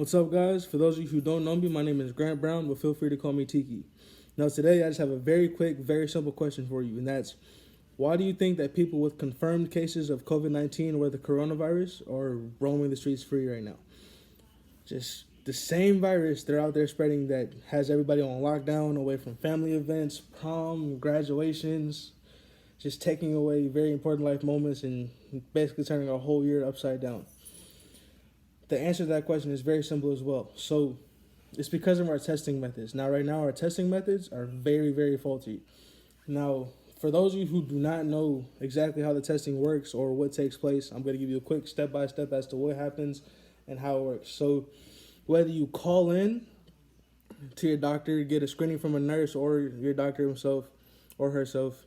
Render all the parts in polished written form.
What's up, guys? For those of you who don't know me, my name is Grant Brown, but feel free to call me Tiki. Now, today I just have a very quick, very simple question for you, and that's why do you think that people with confirmed cases of COVID-19 or the coronavirus are roaming the streets free right now? Just the same virus they're out there spreading that has everybody on lockdown, away from family events, prom, graduations, just taking away very important life moments and basically turning our whole year upside down. The answer to that question is very simple as well. So it's because of our testing methods. Now, right now, our testing methods are very, very faulty. Now, for those of you who do not know exactly how the testing works or what takes place, I'm going to give you a quick step-by-step as to what happens and how it works. So whether you call in to your doctor, get a screening from a nurse or your doctor himself or herself,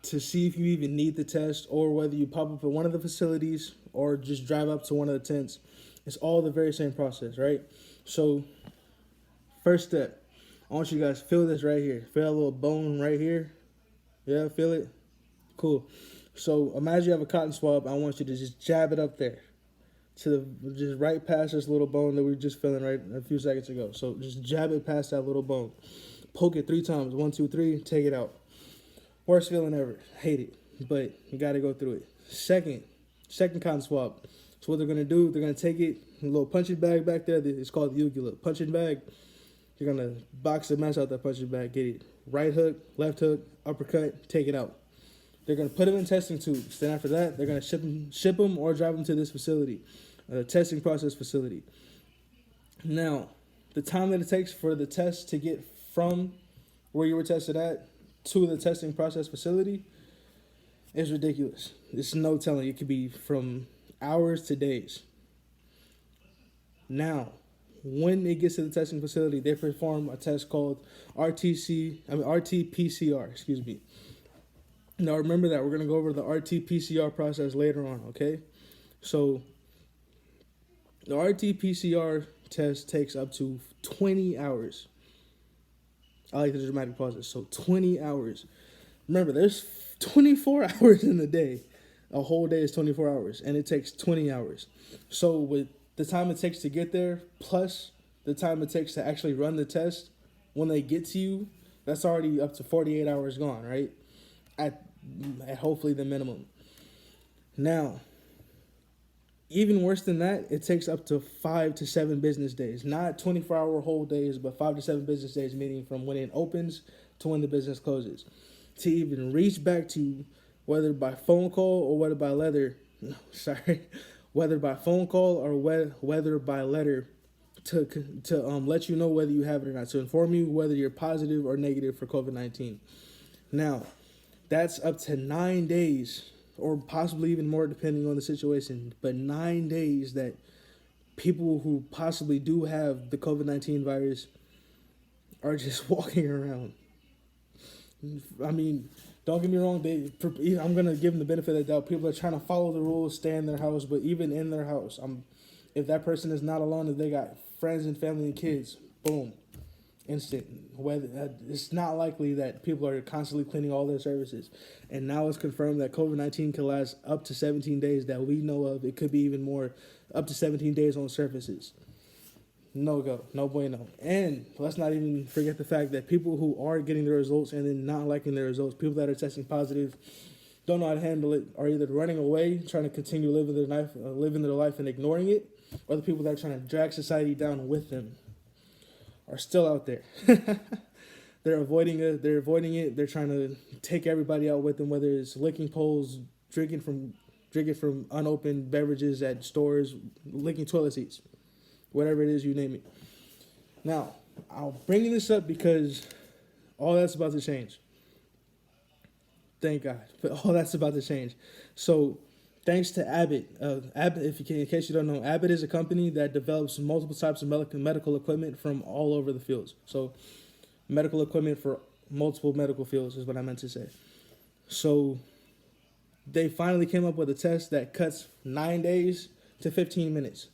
to see if you even need the test, or whether you pop up at one of the facilities or just drive up to one of the tents. It's all the very same process, right? So, first step, I want you guys to feel this right here. Feel a little bone right here. Yeah, feel it? Cool. So, imagine you have a cotton swab. I want you to just jab it up there to just right past this little bone that we were just feeling right a few seconds ago. So, just jab it past that little bone. Poke it 3 times. 1, 2, 3. Take it out. Worst feeling ever. Hate it. But you got to go through it. Second cotton swab. So what they're going to do, they're going to take it, a little punching bag back there. It's called the ugula. Punching bag. You're going to box the mess out that punching bag. Get it. Right hook, left hook, uppercut, take it out. They're going to put them in testing tubes. Then after that, they're going to ship them or drive them to this facility, a testing process facility. Now, the time that it takes for the test to get from where you were tested at to the testing process facility is ridiculous. There's no telling. It could be from hours to days. Now, when it gets to the testing facility, they perform a test called RT-PCR, excuse me. Now, remember that. We're going to go over the RT-PCR process later on, okay? So, the RT-PCR test takes up to 20 hours. I like the dramatic pauses. So 20 hours. Remember, there's 24 hours in the day. A whole day is 24 hours, and it takes 20 hours. So with the time it takes to get there, plus the time it takes to actually run the test, when they get to you, that's already up to 48 hours gone, right? At hopefully the minimum. Now, even worse than that, it takes up to 5 to 7 business days. Not 24-hour whole days, but 5 to 7 business days, meaning from when it opens to when the business closes. To even reach back to you, whether by phone call or whether by whether by phone call or whether by letter, to let you know whether you have it or not, to inform you whether you're positive or negative for COVID-19. Now, that's up to 9 days, or possibly even more depending on the situation, but 9 days that people who possibly do have the COVID-19 virus are just walking around. I mean, don't get me wrong, I'm going to give them the benefit of the doubt. People are trying to follow the rules, stay in their house, but even in their house, if that person is not alone, if they got friends and family and kids, boom, instant. It's not likely that people are constantly cleaning all their surfaces. And now it's confirmed that COVID-19 can last up to 17 days that we know of. It could be even more, up to 17 days on surfaces. No go, no bueno. And let's not even forget the fact that people who are getting the results and then not liking the results, people that are testing positive, don't know how to handle it, are either running away, trying to continue living their life and ignoring it, or the people that are trying to drag society down with them are still out there. They're avoiding it. They're trying to take everybody out with them, whether it's licking poles, drinking from unopened beverages at stores, licking toilet seats, whatever it is, you name it. Now, I'm bringing this up because all that's about to change. Thank God, but all that's about to change. So, thanks to Abbott. Abbott, in case you don't know, Abbott is a company that develops multiple types of medical equipment from all over the fields. So, medical equipment for multiple medical fields is what I meant to say. So, they finally came up with a test that cuts 9 days to 15 minutes.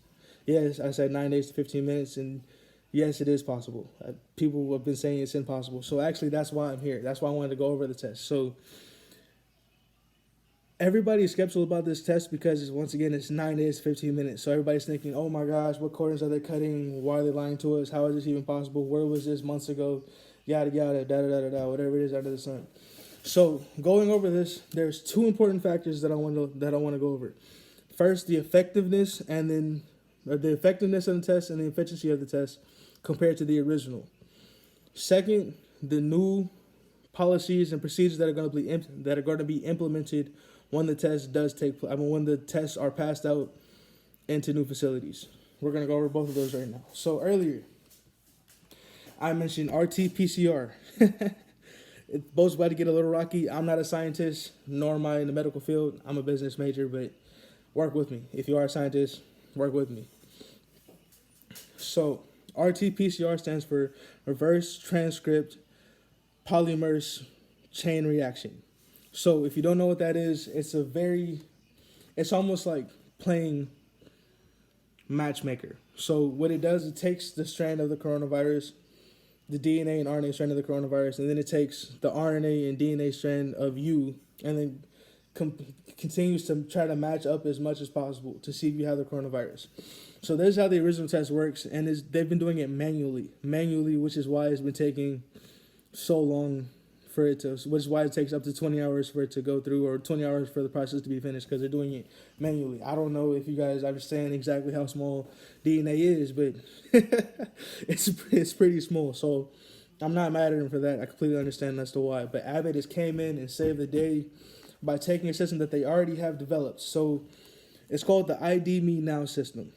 Yes, I said 9 days to 15 minutes, and yes, it is possible. People have been saying it's impossible. So, actually, that's why I'm here. That's why I wanted to go over the test. So, Everybody's skeptical about this test because, once again, it's 9 days, 15 minutes. So everybody's thinking, oh my gosh, what corners are they cutting? Why are they lying to us? How is this even possible? Where was this months ago? Yada, yada, da, da, da, da, da, whatever it is under the sun. So going over this, there's two important factors that I want to go over. First, the effectiveness and then the effectiveness of the test and the efficiency of the test compared to the original. Second, the new policies and procedures that are going to be implemented when the test when the tests are passed out into new facilities. We're going to go over both of those right now. So earlier, I mentioned RT-PCR. It both about to get a little rocky. I'm not a scientist, nor am I in the medical field. I'm a business major, but work with me. If you are a scientist, work with me. So RT-PCR stands for reverse transcript polymerase chain reaction. So if you don't know what that is, it's almost like playing matchmaker. So what it does, it takes the strand of the coronavirus, the DNA and RNA strand of the coronavirus, and then it takes the RNA and DNA strand of you, and then continues to try to match up as much as possible to see if you have the coronavirus. So this is how the original test works, and they've been doing it manually, which is why it's been taking so long which is why it takes up to 20 hours for it to go through, or 20 hours for the process to be finished, because they're doing it manually. I don't know if you guys understand exactly how small DNA is, but it's pretty small. So I'm not mad at them for that. I completely understand that's the why. But Abbott has came in and saved the day by taking a system that they already have developed. So it's called the ID Me Now system.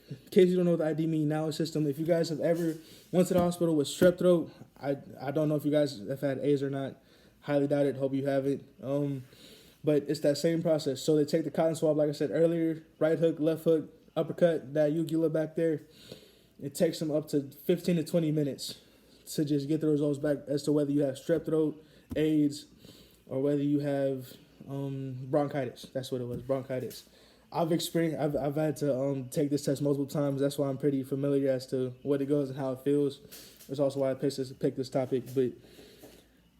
In case you don't know what the ID Me Now system, if you guys have ever went to the hospital with strep throat, I don't know if you guys have had AIDS or not. Highly doubt it. Hope you haven't. But it's that same process. So they take the cotton swab, like I said earlier, right hook, left hook, uppercut, that uvula back there. It takes them up to 15 to 20 minutes to just get the results back as to whether you have strep throat, AIDS, or whether you have bronchitis. That's what it was, bronchitis. I've had to take this test multiple times. That's why I'm pretty familiar as to what it goes and how it feels. That's also why I picked this topic. But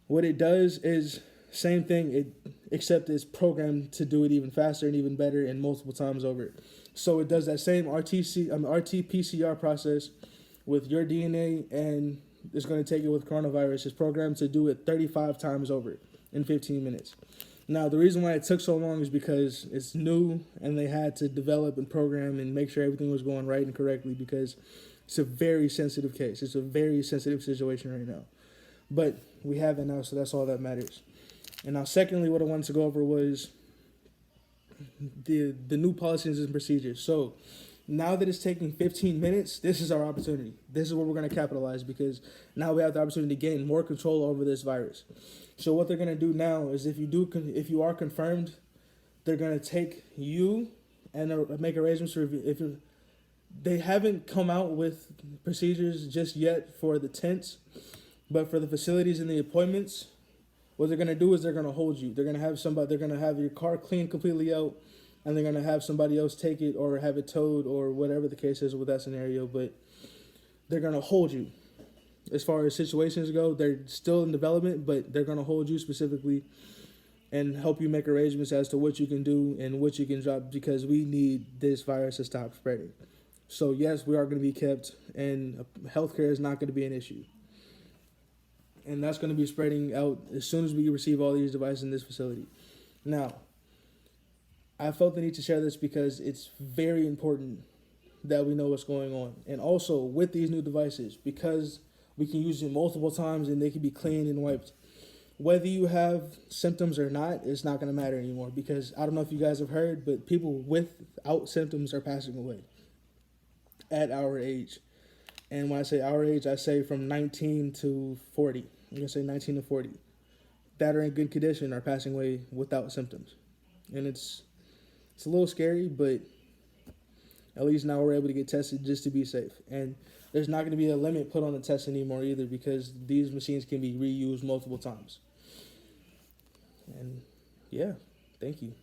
what it does is same thing, except it's programmed to do it even faster and even better and multiple times over. So it does that same RT-PCR process with your DNA, and it's going to take it with coronavirus. It's programmed to do it 35 times over in 15 minutes. Now, the reason why it took so long is because it's new and they had to develop and program and make sure everything was going right and correctly, because it's a very sensitive case. It's a very sensitive situation right now. But we have it now, so that's all that matters. And now, secondly, what I wanted to go over was the new policies and procedures. So now that it's taking 15 minutes, this is our opportunity. This is where we're going to capitalize, because now we have the opportunity to gain more control over this virus. So what they're going to do now is if you are confirmed, they're going to take you and make arrangements for they haven't come out with procedures just yet for the tents, but for the facilities and the appointments, what they're going to do is they're going to hold you. They're going to have your car cleaned completely out, and they're going to have somebody else take it or have it towed or whatever the case is with that scenario, but they're going to hold you. As far as situations go, they're still in development, but they're going to hold you specifically and help you make arrangements as to what you can do and what you can drop, because we need this virus to stop spreading. So yes, we are going to be kept, and healthcare is not going to be an issue. And that's going to be spreading out as soon as we receive all these devices in this facility. Now, I felt the need to share this because it's very important that we know what's going on. And also with these new devices, because we can use them multiple times and they can be cleaned and wiped, whether you have symptoms or not, it's not going to matter anymore, because I don't know if you guys have heard, but people without symptoms are passing away at our age. And when I say our age, I say from 19 to 40. I'm going to say 19 to 40. That are in good condition are passing away without symptoms. And it's a little scary, but at least now we're able to get tested just to be safe. And there's not going to be a limit put on the test anymore either, because these machines can be reused multiple times. And yeah, thank you.